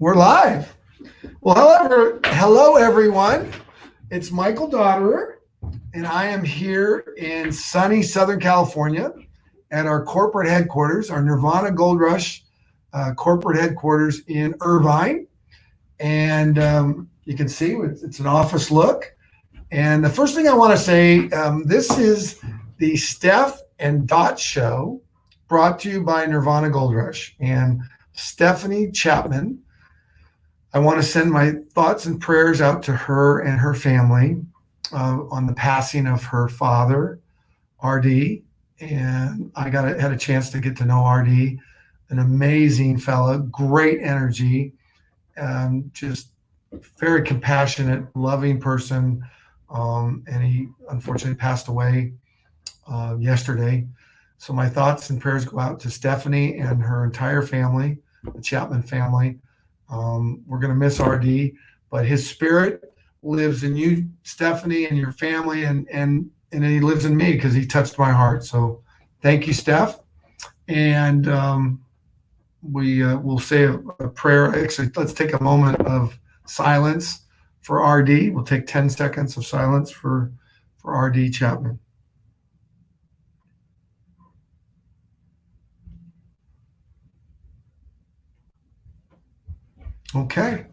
We're live. Well, hello everyone. It's Michael Dotterer, and I am here in sunny Southern California at our corporate headquarters, our Nirvana Gold Rush corporate headquarters in Irvine. And you can see it's an office look. And the first thing I want to say, this is the Steph and Dot show brought to you by Nirvana Gold Rush and Stephanie Chapman. I want to send my thoughts and prayers out to her and her family on the passing of her father, RD. And I had a chance to get to know RD, an amazing fella, great energy, just very compassionate, loving person. And he unfortunately passed away yesterday. So my thoughts and prayers go out to Stephanie and her entire family, the Chapman family. We're going to miss RD, but his spirit lives in you, Stephanie, and your family, and he lives in me because he touched my heart. So thank you, Steph. And we'll say a prayer. Actually, let's take a moment of silence for RD. We'll take 10 seconds of silence for RD Chapman. Okay.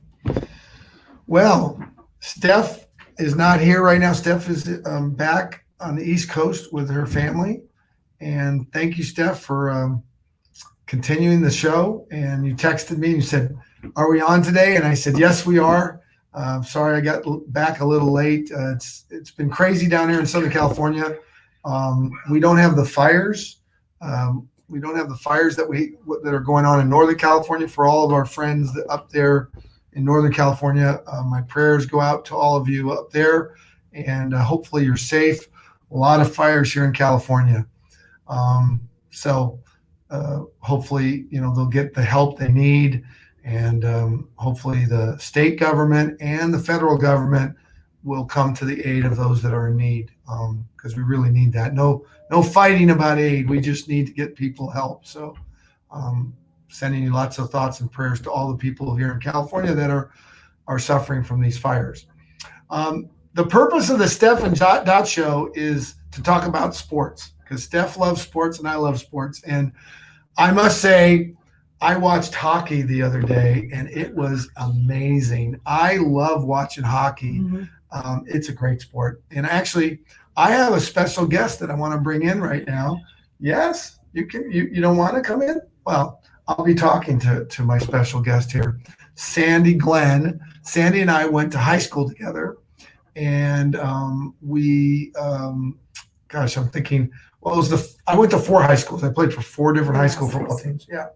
Well, Steph is not here right now. Steph is back on the East Coast with her family. And thank you, Steph, for continuing the show. And you texted me and you said, "Are we on today?" And I said, "Yes, we are." Sorry, I got back a little late. It's been crazy down here in Southern California. We don't have the fires. We don't have the fires that are going on in Northern California. For all of our friends up there in Northern California, my prayers go out to all of you up there, and hopefully you're safe. A lot of fires here in California. So hopefully, they'll get the help they need, and hopefully the state government and the federal government will come to the aid of those that are in need, because we really need that. No fighting about aid. We just need to get people help. So sending you lots of thoughts and prayers to all the people here in California that are suffering from these fires. The purpose of the Steph and Dot show is to talk about sports, because Steph loves sports and I love sports. And I must say, I watched hockey the other day, and it was amazing. I love watching hockey. Mm-hmm. It's a great sport. And actually, I have a special guest that I want to bring in right now. Yes, you can. You don't want to come in? Well, I'll be talking to my special guest here, Sandy Glenn. Sandy and I went to high school together, and I'm thinking. Well, I went to 4 high schools. I played for 4 different high school football teams. Yeah.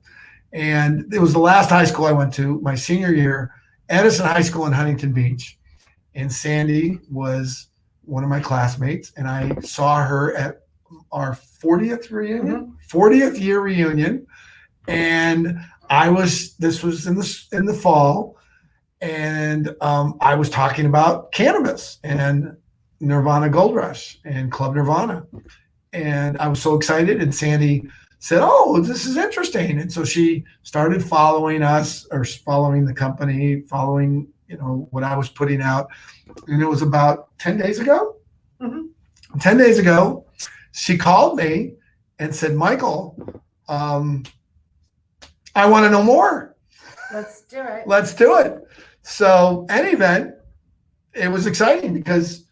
And it was the last high school I went to, my senior year, Edison High School in Huntington Beach. And Sandy was one of my classmates, and I saw her at our 40th reunion, 40th year reunion. And this was in the fall, and I was talking about cannabis and Nirvana Gold Rush and Club Nirvana. And I was so excited, and Sandy said, "Oh, this is interesting." And so she started following us, or following the company, following, what I was putting out. And it was about 10 days ago. Mm-hmm. 10 days ago, she called me and said, "Michael, I want to know more. Let's do it." Let's do it. So, any event, it was exciting because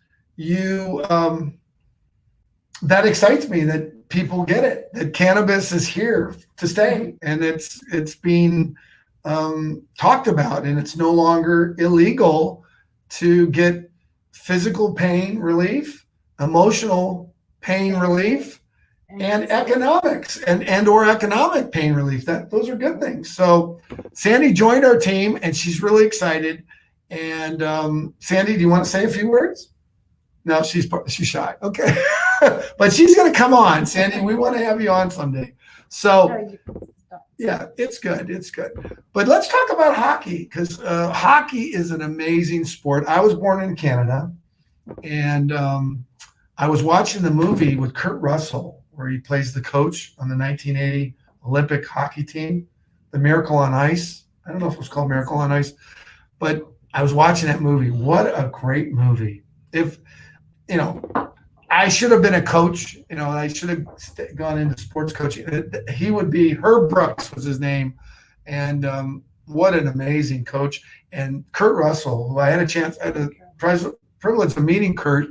that excites me that people get it, that cannabis is here to stay, and it's being talked about, and it's no longer illegal to get physical pain relief, emotional pain relief, and economics and or economic pain relief. Those are good things. So Sandy joined our team, and she's really excited. And Sandy, do you want to say a few words? No, she's shy. Okay. But she's going to come on, Sandy. We want to have you on someday. So yeah, it's good. It's good. But let's talk about hockey, because hockey is an amazing sport. I was born in Canada, and I was watching the movie with Kurt Russell, where he plays the coach on the 1980 Olympic hockey team, The Miracle on Ice. I don't know if it was called Miracle on Ice, but I was watching that movie. What a great movie. If, you know, I should have been a coach, I should have gone into sports coaching. He would be, Herb Brooks was his name. And what an amazing coach. And Kurt Russell, who I had the privilege of meeting Kurt,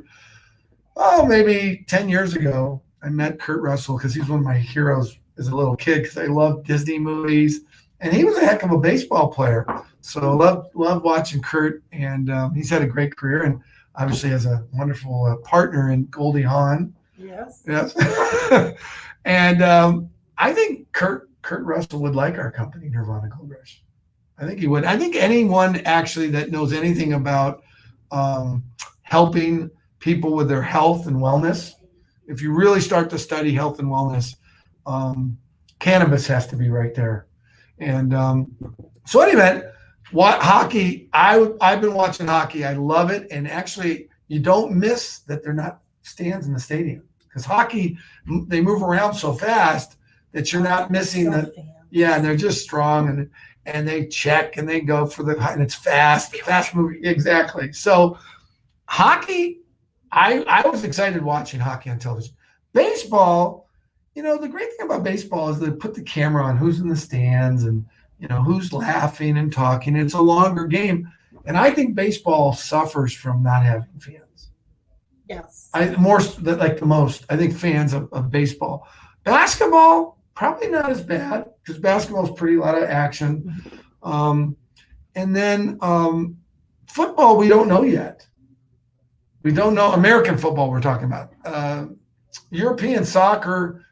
maybe 10 years ago. I met Kurt Russell because he's one of my heroes as a little kid because I loved Disney movies. And he was a heck of a baseball player. So love watching Kurt. And he's had a great career. And obviously has a wonderful partner in Goldie Hawn. Yes. And I think Kurt Russell would like our company, Nirvana Gold Rush. I think he would. I think anyone actually that knows anything about helping people with their health and wellness, if you really start to study health and wellness, cannabis has to be right there. And so anyway, hockey, I've been watching hockey. I love it. And actually, you don't miss that they're not stands in the stadium because hockey, they move around so fast that you're not missing yeah, and they're just strong and they check and they go for and it's fast moving. Exactly. So hockey, I was excited watching hockey on television. Baseball, the great thing about baseball is they put the camera on who's in the stands and, who's laughing and talking. It's a longer game. And I think baseball suffers from not having fans. Yes. I think fans of baseball. Basketball, probably not as bad because basketball is a lot of action. And then football, we don't know yet. We don't know. American football we're talking about. European soccer,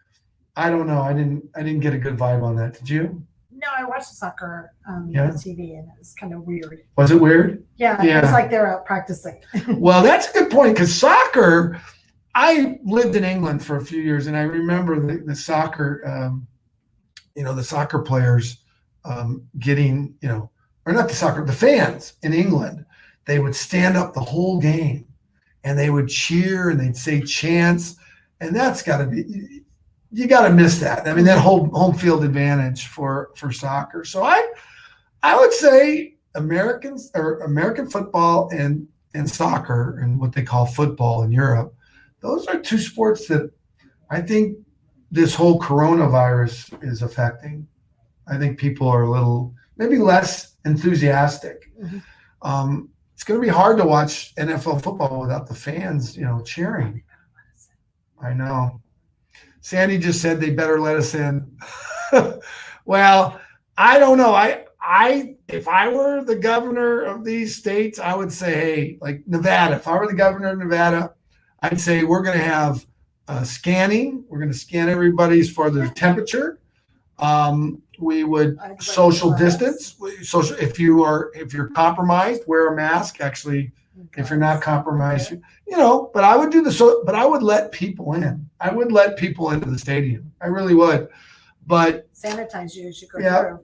I don't know. I didn't get a good vibe on that. Did you? No, I watched the soccer on TV and it was kind of weird. Was it weird? Yeah. It was like they were out practicing. Well, that's a good point because soccer, I lived in England for a few years and I remember the soccer, the soccer players getting, or not the fans in England, they would stand up the whole game and they would cheer and they'd say chants. And that's got to be, you got to miss that. I mean, that whole home field advantage for soccer. So I would say American football and soccer and what they call football in Europe, those are two sports that I think this whole coronavirus is affecting. I think people are a little, maybe less enthusiastic. Mm-hmm. It's going to be hard to watch NFL football without the fans, cheering. I know. Sandy just said they better let us in. Well, I don't know. If I were the governor of these states, I would say, hey, like Nevada, if I were the governor of Nevada, I'd say we're going to have scanning. We're going to scan everybody as far as their temperature. We would social distance. If you're compromised, wear a mask. Actually, if you're not compromised, but I would but I would let people in. I would let people into the stadium. I really would. But sanitize you as you go through.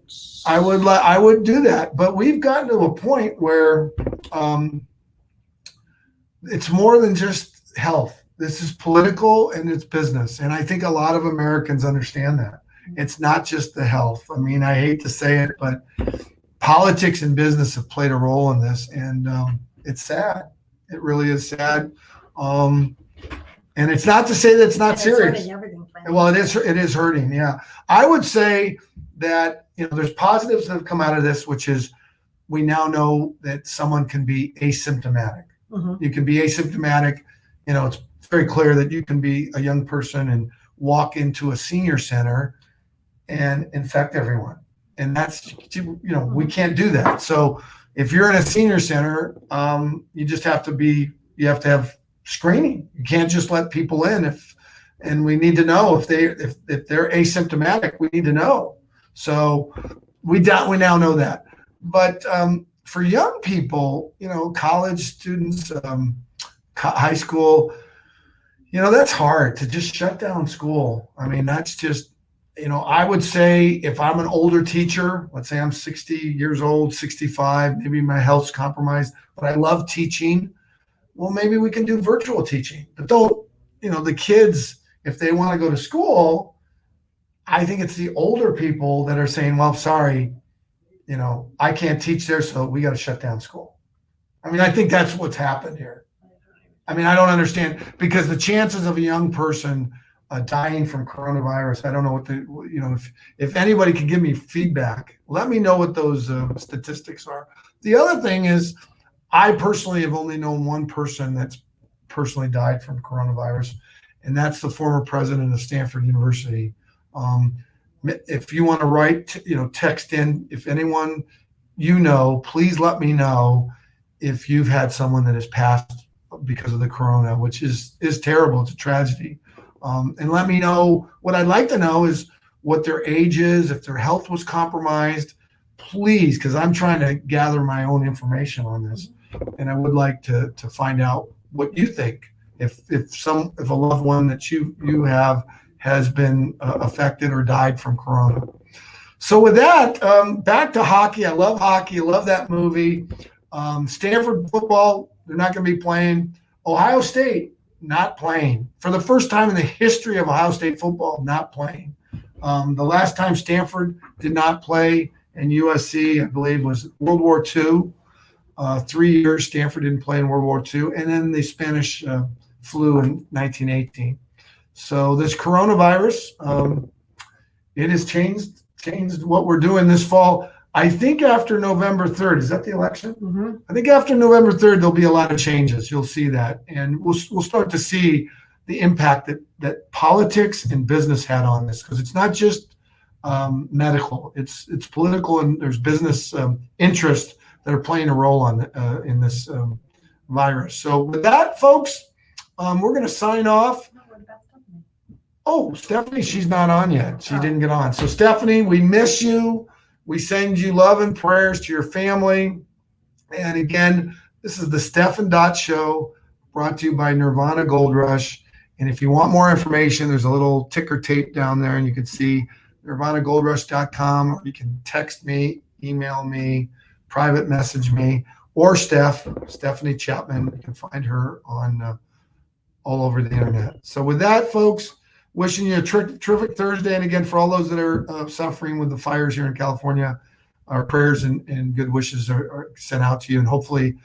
I would do that. But we've gotten to a point where it's more than just health. This is political and it's business. And I think a lot of Americans understand that. It's not just the health. I mean, I hate to say it, but politics and business have played a role in this. And it's sad. It really is sad. And it's not to say that it's not serious. Well, it is hurting. Yeah. I would say that, there's positives that have come out of this, which is we now know that someone can be asymptomatic. Mm-hmm. You can be asymptomatic. It's very clear that you can be a young person and walk into a senior center and infect everyone. And that's, we can't do that. So if you're in a senior center, you have to have screening. You can't just let people in and we need to know if they're asymptomatic, we need to know. So we now know that. But for young people, college students, high school, that's hard to just shut down school. I mean, that's just, I would say if I'm an older teacher, let's say I'm 60 years old, 65, maybe my health's compromised, but I love teaching. Well, maybe we can do virtual teaching. But don't, the kids, if they want to go to school, I think it's the older people that are saying, well, sorry, I can't teach there, so we got to shut down school. I mean, I think that's what's happened here. I mean, I don't understand, because the chances of a young person dying from coronavirus, I don't know what if anybody can give me feedback, let me know what those statistics are. The other thing is, I personally have only known one person that's personally died from coronavirus, and that's the former president of Stanford University. If you want to write, text in, if anyone please let me know if you've had someone that has passed because of the corona, which is terrible. It's a tragedy. And let me know. What I'd like to know is what their age is, if their health was compromised, please, because I'm trying to gather my own information on this, and I would like to find out what you think. If a loved one that you have has been affected or died from corona. So with that, back to hockey. I love hockey. I love that movie. Stanford football, they're not going to be playing. Ohio State, not playing. For the first time in the history of Ohio State football, not playing. The last time Stanford did not play and USC, I believe, was World War II. 3 years Stanford didn't play in World War II, and then the Spanish flu in 1918. So this coronavirus, it has changed what we're doing this fall. I think after November 3rd, is that the election? Mm-hmm. I think after November 3rd, there'll be a lot of changes. You'll see that. And we'll start to see the impact that politics and business had on this, because it's not just medical, it's political, and there's business interests that are playing a role in this virus. So with that, folks, we're going to sign off. Oh, Stephanie, she's not on yet. She didn't get on. So Stephanie, we miss you. We send you love and prayers to your family. And again, this is the Steph and Dot Show, brought to you by Nirvana Gold Rush. And if you want more information, there's a little ticker tape down there, and you can see nirvanagoldrush.com, or you can text me, email me, private message me, or Stephanie Chapman. You can find her on all over the internet. So with that, folks, wishing you a terrific Thursday. And again, for all those that are suffering with the fires here in California, our prayers and good wishes are sent out to you. And hopefully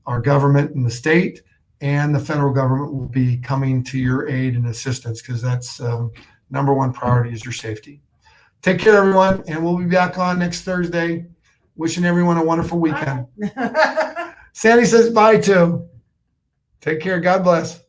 our government and the state and the federal government will be coming to your aid and assistance, because that's number one priority is your safety. Take care, everyone. And we'll be back on next Thursday. Wishing everyone a wonderful weekend. Sandy says bye, too. Take care. God bless.